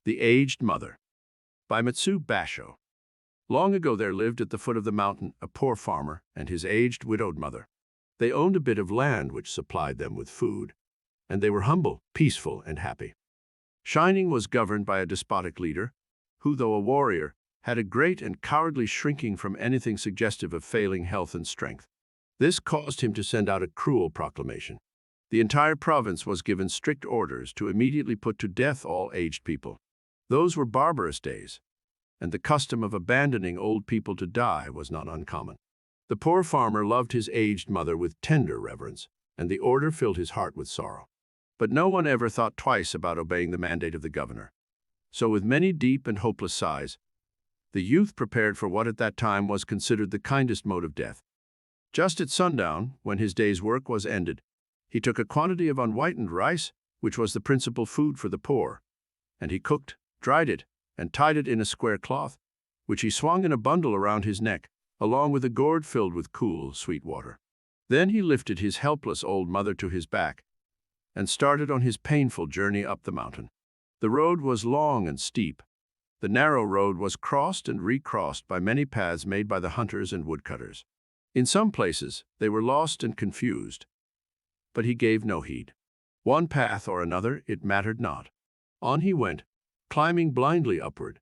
The Aged Mother, by Mitsu Basho. Long ago there lived at the foot of the mountain a poor farmer and his aged widowed mother. They owned a bit of land which supplied them with food, and they were humble, peaceful, and happy. Shining was governed by a despotic leader, who, though a warrior, had a great and cowardly shrinking from anything suggestive of failing health and strength. This caused him to send out a cruel proclamation. The entire province was given strict orders to immediately put to death all aged people. Those were barbarous days, and the custom of abandoning old people to die was not uncommon. The poor farmer loved his aged mother with tender reverence, and the order filled his heart with sorrow. But no one ever thought twice about obeying the mandate of the governor. So with many deep and hopeless sighs, the youth prepared for what at that time was considered the kindest mode of death. Just at sundown, when his day's work was ended, he took a quantity of unwhitened rice, which was the principal food for the poor, and he cooked, dried it, and tied it in a square cloth, which he swung in a bundle around his neck, along with a gourd filled with cool, sweet water. Then he lifted his helpless old mother to his back and started on his painful journey up the mountain. The road was long and steep. The narrow road was crossed and recrossed by many paths made by the hunters and woodcutters. In some places, they were lost and confused, but he gave no heed. One path or another, it mattered not. On he went, climbing blindly upward,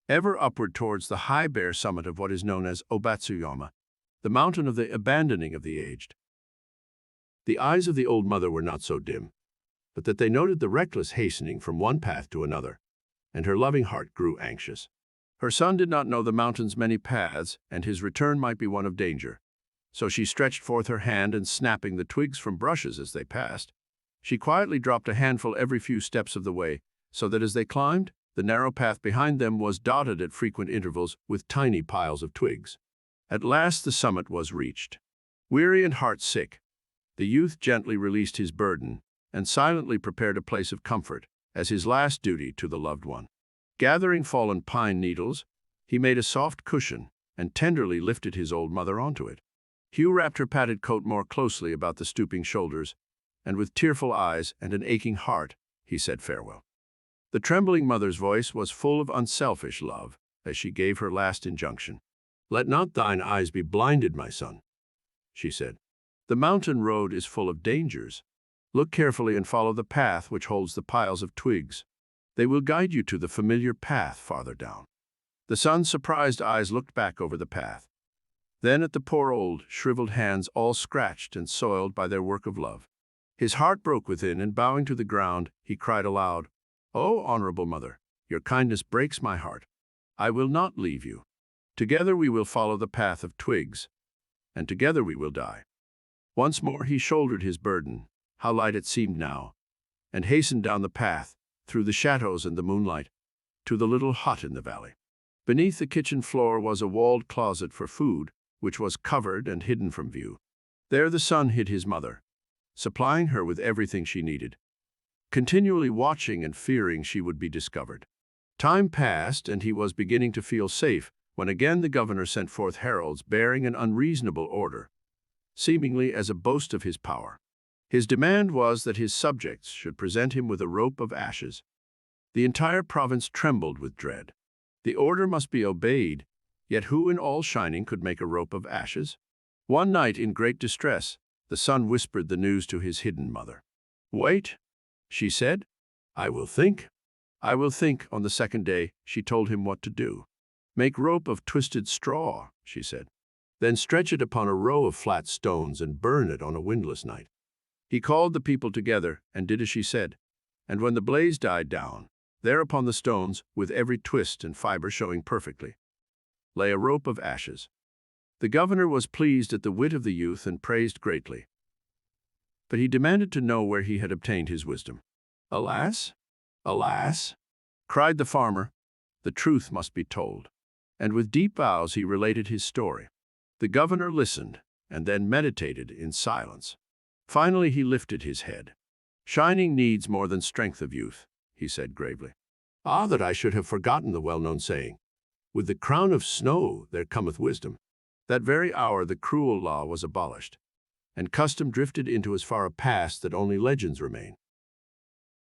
ever upward towards the high bare summit of what is known as Obatsuyama, the mountain of the abandoning of the aged. The eyes of the old mother were not so dim, but that they noted the reckless hastening from one path to another, and her loving heart grew anxious. Her son did not know the mountain's many paths, and his return might be one of danger. So she stretched forth her hand and snapping the twigs from brushes as they passed, she quietly dropped a handful every few steps of the way, so that as they climbed, the narrow path behind them was dotted at frequent intervals with tiny piles of twigs. At last the summit was reached. Weary and heart-sick, the youth gently released his burden and silently prepared a place of comfort as his last duty to the loved one. Gathering fallen pine needles, he made a soft cushion and tenderly lifted his old mother onto it. Hugh wrapped her padded coat more closely about the stooping shoulders, and with tearful eyes and an aching heart, he said farewell. The trembling mother's voice was full of unselfish love as she gave her last injunction. "Let not thine eyes be blinded, my son," she said. "The mountain road is full of dangers. Look carefully and follow the path which holds the piles of twigs. They will guide you to the familiar path farther down." The son's surprised eyes looked back over the path, then at the poor old, shriveled hands all scratched and soiled by their work of love. His heart broke within, and bowing to the ground, he cried aloud, "O honorable mother, your kindness breaks my heart. I will not leave you. Together we will follow the path of twigs, and together we will die." Once more he shouldered his burden, how light it seemed now, and hastened down the path, through the shadows and the moonlight, to the little hut in the valley. Beneath the kitchen floor was a walled closet for food, which was covered and hidden from view. There the son hid his mother, supplying her with everything she needed, continually watching and fearing she would be discovered. Time passed, and he was beginning to feel safe when again the governor sent forth heralds bearing an unreasonable order, seemingly as a boast of his power. His demand was that his subjects should present him with a rope of ashes. The entire province trembled with dread. The order must be obeyed, yet who in all Shining could make a rope of ashes? One night, in great distress, the son whispered the news to his hidden mother. "Wait," she said. "I will think." "I will think." On the second day, she told him what to do. "Make rope of twisted straw," she said. "Then stretch it upon a row of flat stones and burn it on a windless night." He called the people together and did as she said, and when the blaze died down, there upon the stones, with every twist and fiber showing perfectly, lay a rope of ashes. The governor was pleased at the wit of the youth and praised greatly, but he demanded to know where he had obtained his wisdom. "Alas, alas," cried the farmer, "the truth must be told." And with deep bows he related his story. The governor listened, and then meditated in silence. Finally he lifted his head. "Shining needs more than strength of youth," he said gravely. "Ah, that I should have forgotten the well-known saying, 'With the crown of snow there cometh wisdom.'" That very hour the cruel law was abolished, and custom drifted into as far a past that only legends remain.